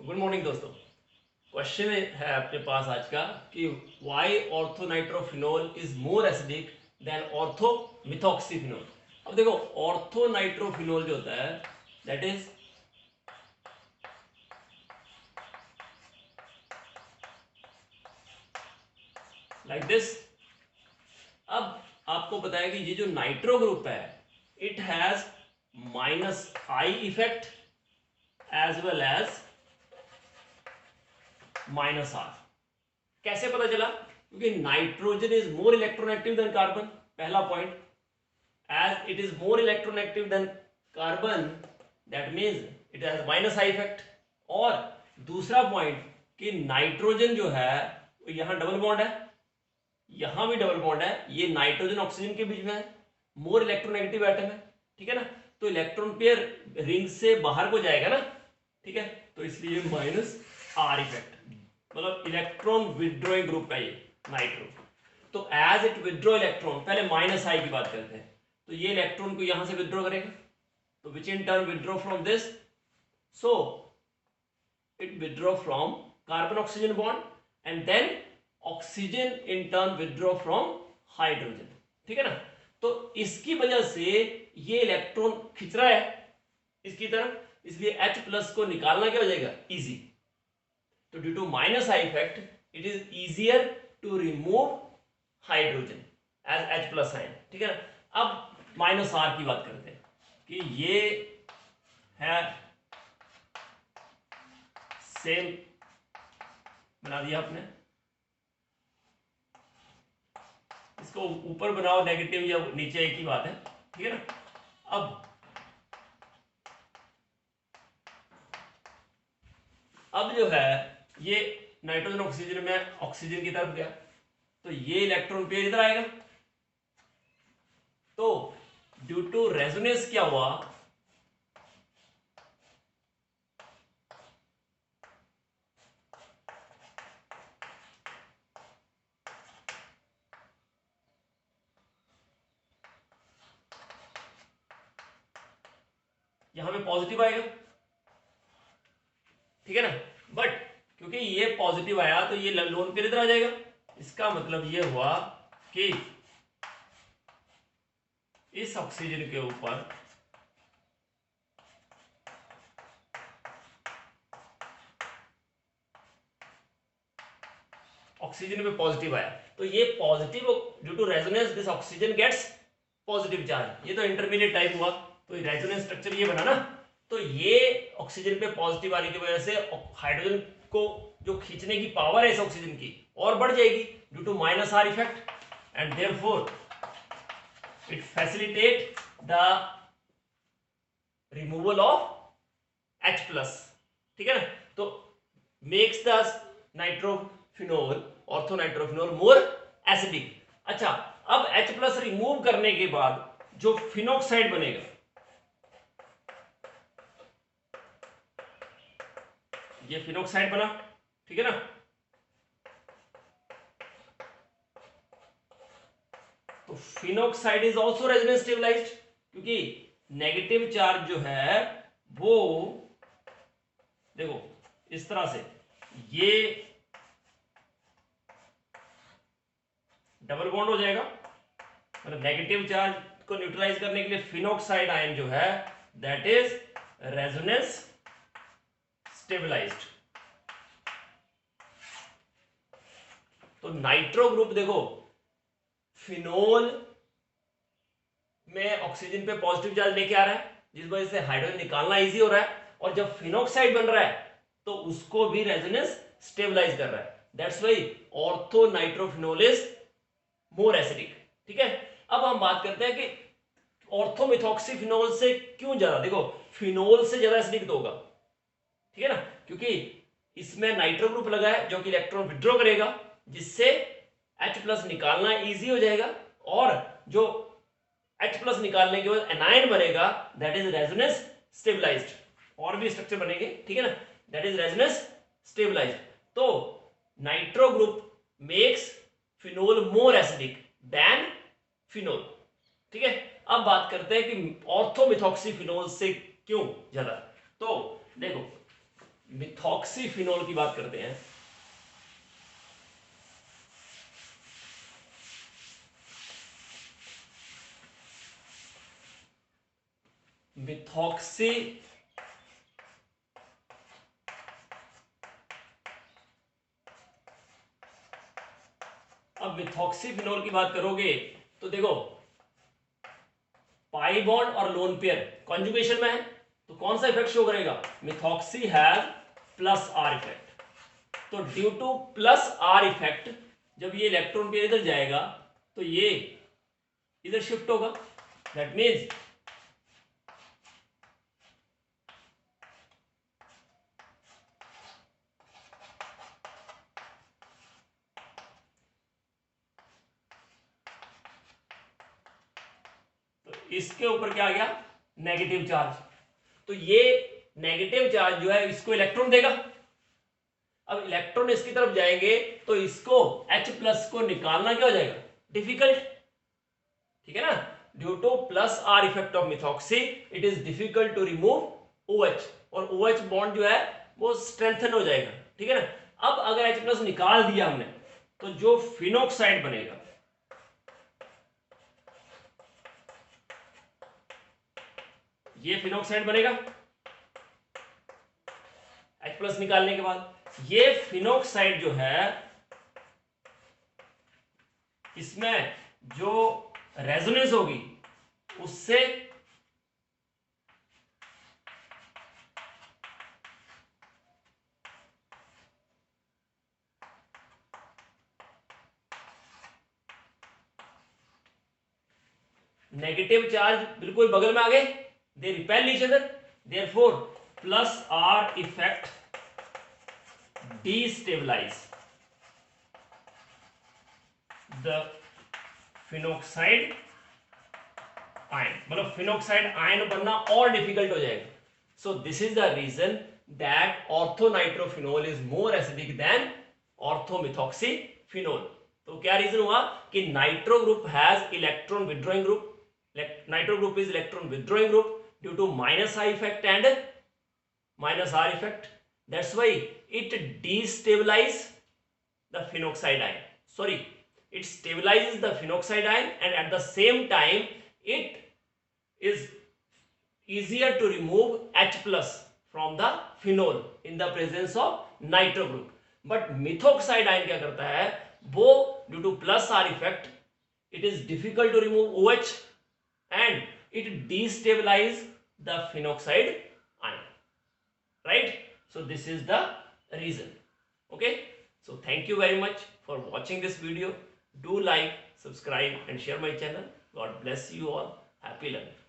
Good morning दोस्तों। Question है अपने पास आज का कि why orthonitrophenol is more acidic than orthomethoxyphenol. अब देखो ऑर्थोनाइट्रोफिनोल जो होता है दैट इज लाइक दिस। अब आपको बताया कि ये जो नाइट्रो ग्रुप है it has minus I effect as well as minus R. कैसे पता चला? क्योंकि nitrogen is more electronegative than carbon, पहला point. As it is more electronegative than carbon that means it has minus I effect. और दूसरा point कि nitrogen जो है यहां डबल बॉन्ड है, यहां भी डबल बॉन्ड है, ये नाइट्रोजन ऑक्सीजन के बीच में है, मोर इलेक्ट्रोनेगेटिव एटम है, ठीक है ना। तो इलेक्ट्रॉन पेयर रिंग से बाहर को जाएगा ना, ठीक है, तो इसलिए माइनस आर इफेक्ट, मतलब इलेक्ट्रॉन विड्रॉइंग ग्रुप है ये नाइट्रो। तो एज इट विड्रॉ इलेक्ट्रॉन, पहले माइनस आई की बात करते हैं, तो ये इलेक्ट्रॉन को यहां से विड्रॉ करेगा, तो which in turn withdraw from this, so it withdraw from carbon oxygen bond and then oxygen in turn withdraw from hydrogen, ठीक है ना। तो इसकी वजह से ये इलेक्ट्रॉन खिंच रहा है इसकी तरफ, इसलिए H प्लस को निकालना क्या हो जाएगा, इजी। तो due to minus I effect it is easier to remove hydrogen as H plus ion, ठीक है ना। अब माइनस आर की बात करते हैं कि ये है सेम बना दिया आपने, इसको ऊपर बनाओ नेगेटिव या नीचे एक ही बात है, ठीक है ना। अब जो है ये नाइट्रोजन ऑक्सीजन में ऑक्सीजन की तरफ गया, तो ये इलेक्ट्रॉन पेयर इधर आएगा। तो ड्यू टू रेजोनेंस क्या हुआ, यहां पे पॉजिटिव आएगा, ठीक है ना। बट क्योंकि ये पॉजिटिव आया तो ये लोन पेयर इधर आ जाएगा। इसका मतलब ये हुआ कि इस ऑक्सीजन के ऊपर ऑक्सीजन पे पॉजिटिव आया, तो ये positive due to resonance this oxygen gets positive charge. ये तो इंटरमीडिएट टाइप हुआ, तो रेजोनेंस स्ट्रक्चर ये बना ना। तो ये ऑक्सीजन पे पॉजिटिव आने की वजह से हाइड्रोजन को जो खींचने की पावर है इस ऑक्सीजन की और बढ़ जाएगी due to minus R effect, and therefore it facilitate the removal of H plus, ठीक है ना। तो makes the nitrophenol orthonitrophenol more acidic. अच्छा, अब H प्लस रिमूव करने के बाद जो फिनोक्साइड बनेगा, ये फिनोक्साइड बना, ठीक है ना। तो phenoxide is also resonance stabilized, क्योंकि नेगेटिव चार्ज जो है वो देखो इस तरह से ये डबल बॉन्ड हो जाएगा, मतलब नेगेटिव चार्ज को न्यूट्रलाइज करने के लिए फिनोक्साइड आयन जो है दैट इज रेजोनेंस स्टेबलाइज्ड। तो नाइट्रो ग्रुप देखो फिनोल में ऑक्सीजन पे पॉजिटिव चार्ज लेके आ रहा है, जिस वजह से हाइड्रोजन निकालना इजी हो रहा है, और जब फिनोक्साइड बन रहा है तो उसको भी रेजोनेंस स्टेबलाइज कर रहा है। That's why ortho nitrophenol is more acidic, ठीक है। अब हम बात करते हैं कि ऑर्थोमिथॉक्सीफिनोल से क्यों ज्यादा, देखो फिनोल से ज्यादा एसिडिक तो होगा, ठीक है ना, क्योंकि इसमें नाइट्रो ग्रुप लगा है जो कि इलेक्ट्रॉन विड्रॉ करेगा, जिससे H प्लस निकालना इजी हो जाएगा, और जो H प्लस निकालने के बाद एनायन बनेगा दैट इज रेजोनेंस स्टेबलाइज्ड। और भी स्ट्रक्चर बनेंगे, ठीक है ना, दैट इज रेजोनेंस स्टेबलाइज्ड। तो नाइट्रो ग्रुप मेक्स फिनोल मोर एसिडिक देन फिनोल, ठीक है। अब बात करते हैं कि ऑर्थोमिथॉक्सीफिनोल से क्यों ज्यादा। तो देखो मिथॉक्सीफिनोल की बात करते हैं। मिथॉक्सी अब मिथॉक्सीफिनोल की बात करोगे तो देखो, पाई बॉन्ड और लोन पेयर कॉन्जुगेशन में है, तो कौन सा इफेक्ट शो करेगा? Methoxy has plus R effect. तो due to plus R effect जब ये इलेक्ट्रॉन पेयर इधर जाएगा तो ये इधर शिफ्ट होगा। दैट मीन्स तो इसके ऊपर क्या आ गया? Negative charge. तो ये नेगेटिव चार्ज जो है इसको इलेक्ट्रॉन देगा। अब इलेक्ट्रॉन इसकी तरफ जाएंगे तो इसको H प्लस को निकालना क्या हो जाएगा? डिफिकल्ट। ठीक है ना? Due to plus R effect of methoxy it is difficult to remove OH, और OH बॉन्ड जो है वो स्ट्रेंथन हो जाएगा। ठीक है ना? अब अगर H प्लस निकाल दिया हमने तो जो फिनोक्साइड बनेगा, ये फिनोक्साइड बनेगा H प्लस निकालने के बाद। ये फिनोक्साइड जो है इसमें जो रेजोनेंस होगी उससे नेगेटिव चार्ज बिल्कुल बगल में आ गए, they repel each other, therefore plus R effect destabilize the phenoxide ion, मतलब फिनोक्साइड आयन बनना और डिफिकल्ट हो जाएगा। So this is the reason that orthonitrophenol is more acidic than orthomethoxyphenol. तो क्या रीजन हुआ कि nitro group has electron withdrawing group, nitro group is electron withdrawing group due to minus I effect and minus R effect. That's why it destabilizes the phenoxide ion. Sorry, it stabilizes the phenoxide ion, and at the same time it is easier to remove H plus from the phenol in the presence of nitro group. But methoxide ion क्या करता है? वो due to plus R effect it is difficult to remove OH and it destabilizes the phenoxide ion. Right? So this is the reason. Okay? So thank you very much for watching this video. Do like, subscribe and share my channel. God bless you all. Happy learning.